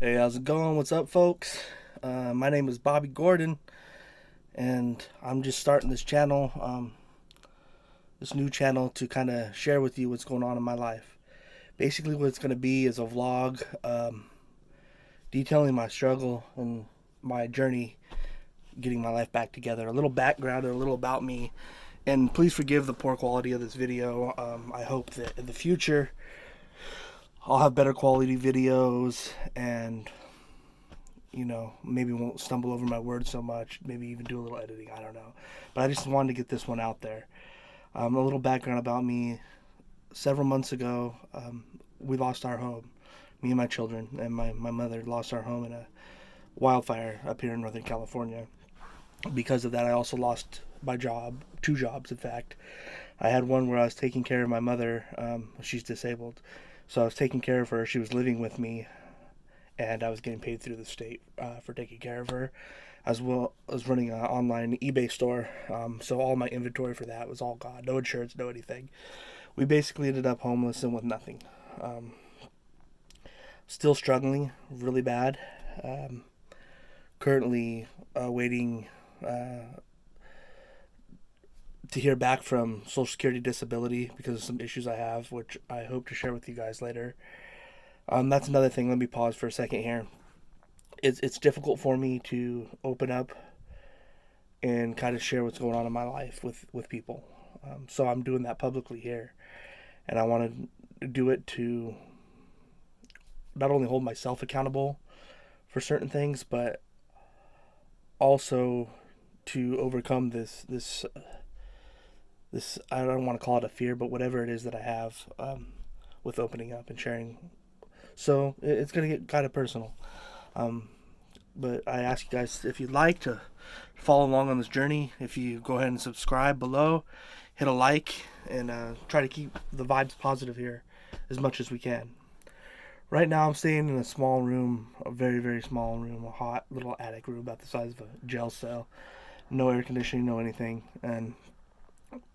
Hey, how's it going? What's up, folks? My name is Bobby Gordon, and I'm just starting this channel, this new channel to kind of share with you what's going on in my life. Basically, what it's going to be is a vlog detailing my struggle and my journey getting my life back together. A little background and a little about me. And please forgive the poor quality of this video. I hope that in the future I'll have better quality videos and maybe won't stumble over my words so much. Maybe even do a little editing. I don't know. But I just wanted to get this one out there. A little background about me. Several months ago, we lost our home. Me and my children and my mother lost our home in a wildfire up here in Northern California. Because of that, I also lost my job. Two jobs, in fact. I had one where I was taking care of my mother. She's disabled. So I was taking care of her. She was living with me, and I was getting paid through the state for taking care of her, as well as running an online eBay store. So all my inventory for that was all gone. No insurance, no anything. We basically ended up homeless and with nothing. Um, Still struggling really bad. Um, Currently waiting to hear back from Social Security Disability because of some issues I have, which I hope to share with you guys later. That's another thing. Let me pause for a second here. It's difficult for me to open up and kind of share what's going on in my life with people. So I'm doing that publicly here, and I want to do it to not only hold myself accountable for certain things, but also to overcome this I don't want to call it a fear, but whatever it is that I have with opening up and sharing. So it's gonna get kind of personal. Um, but I ask you guys if you'd like to follow along on this journey. If you go ahead and subscribe below, hit a like, and try to keep the vibes positive here as much as we can. Right now, I'm staying in a small room, a very, very small room, a hot little attic room about the size of a jail cell. No air conditioning, no anything. And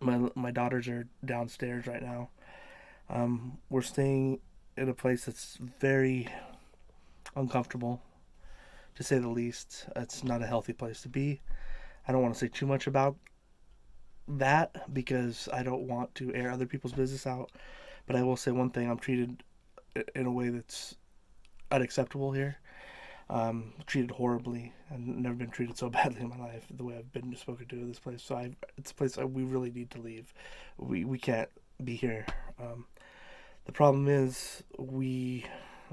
my daughters are downstairs right now. We're staying in a place that's very uncomfortable, to say the least. It's not a healthy place to be. I don't want to say too much about that because I don't want to air other people's business out. But I will say one thing: I'm treated in a way that's unacceptable here. Treated horribly. I've never been treated so badly in my life the way I've been spoken to in this place. So it's a place we really need to leave. We can't be here. The problem is we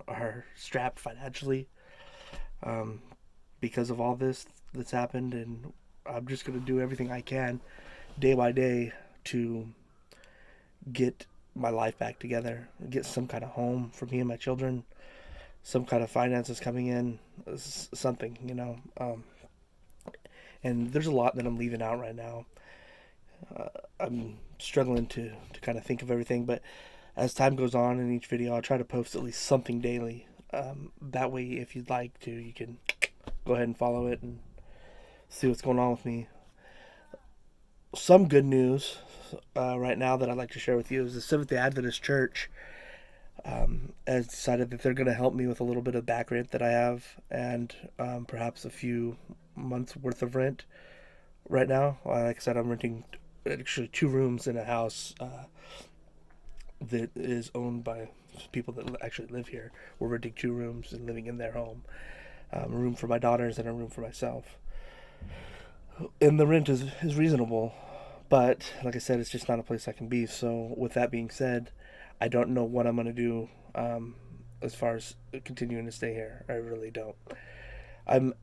are strapped financially um, because of all this that's happened, and I'm just gonna do everything I can day by day to get my life back together, get some kind of home for me and my children, some kind of finances coming in, something, and there's a lot that I'm leaving out right now. I'm struggling to kind of think of everything, but as time goes on in each video, I'll try to post at least something daily. That way, if you'd like to, you can go ahead and follow it and see what's going on with me. Some good news right now that I'd like to share with you is the Seventh-day Adventist Church has decided that they're going to help me with a little bit of back rent that I have and perhaps a few months worth of rent right now. Like I said, I'm renting actually two rooms in a house that is owned by people that actually live here. We're renting two rooms and living in their home. A room for my daughters and a room for myself. And the rent is reasonable, but like I said, it's just not a place I can be. So with that being said, I don't know what I'm going to do as far as continuing to stay here. I really don't. I'm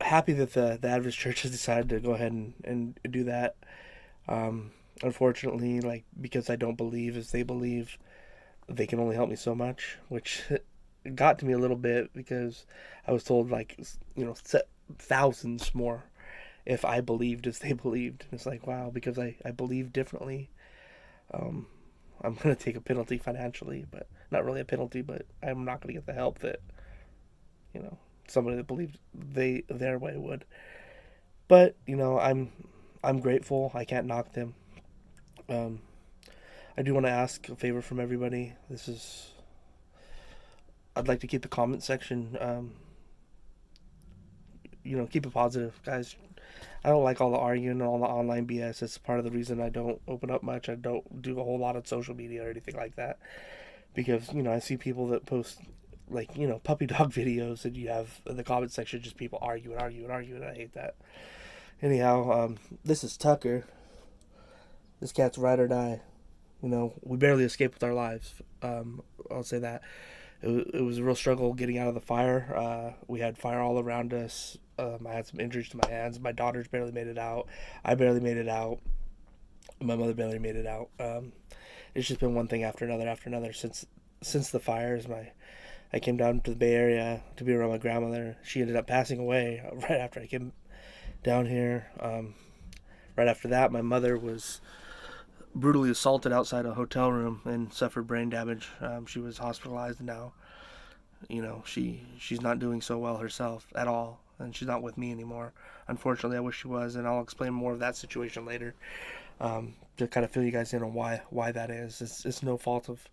happy that the Adventist Church has decided to go ahead and do that. Unfortunately, like, because I don't believe as they believe, they can only help me so much, which got to me a little bit because I was told, like, thousands more if I believed as they believed. And it's like, wow, because I believe differently, um, I'm going to take a penalty financially, but not really a penalty, but I'm not going to get the help that, you know, somebody that believed their way would. But, I'm grateful. I can't knock them. Um, I do want to ask a favor from everybody. This is I'd like to keep the comment section, keep it positive, guys. I don't like all the arguing and all the online BS. It's part of the reason I don't open up much. I don't do a whole lot of social media or anything like that, because I see people that post like puppy dog videos, and you have in the comment section just people arguing. I hate that. Anyhow, this is Tucker. This cat's ride or die. We barely escaped with our lives. I'll say that. It was a real struggle getting out of the fire. We had fire all around us. I had some injuries to my hands. My daughters barely made it out. I barely made it out. My mother barely made it out. It's just been one thing after another since the fires. I came down to the Bay Area to be around my grandmother. She ended up passing away right after I came down here. Right after that, my mother was brutally assaulted outside a hotel room and suffered brain damage. She was hospitalized now. She's not doing so well herself at all, and she's not with me anymore. Unfortunately, I wish she was, and I'll explain more of that situation later. To kind of fill you guys in on why that is. It's no fault of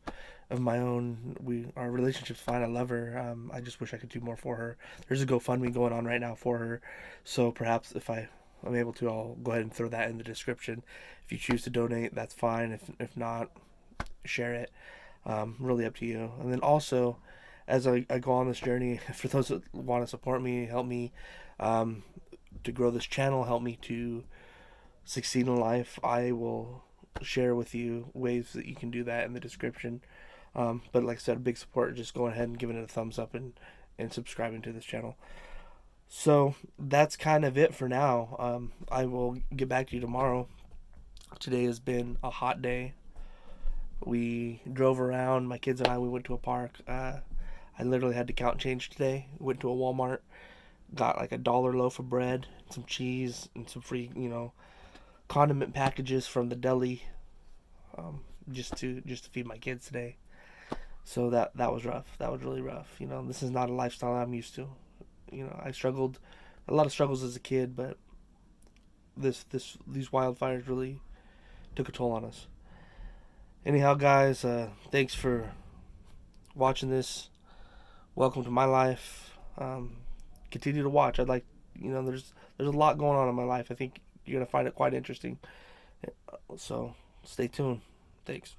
my own. Our relationship's fine. I love her. I just wish I could do more for her. There's a GoFundMe going on right now for her, so perhaps if I'm able to, I'll go ahead and throw that in the description. If you choose to donate, that's fine. If not, share it. Really up to you. And then also, as I go on this journey, for those that want to support me, help me to grow this channel, help me to succeed in life, I will share with you ways that you can do that in the description. But like I said, big support, just going ahead and giving it a thumbs up and subscribing to this channel. So that's kind of it for now. I will get back to you tomorrow. Today has been a hot day. We drove around, my kids and we went to a park. I literally had to count change today. Went to a Walmart, got like $1 loaf of bread, some cheese, and some free, condiment packages from the deli, just to feed my kids today. So that was rough. That was really rough. This is not a lifestyle I'm used to. I struggled, a lot of struggles as a kid, but these wildfires really took a toll on us. Anyhow, guys, thanks for watching this. Welcome to my life. Continue to watch. I'd like, there's a lot going on in my life. I think you're gonna find it quite interesting. So stay tuned. Thanks.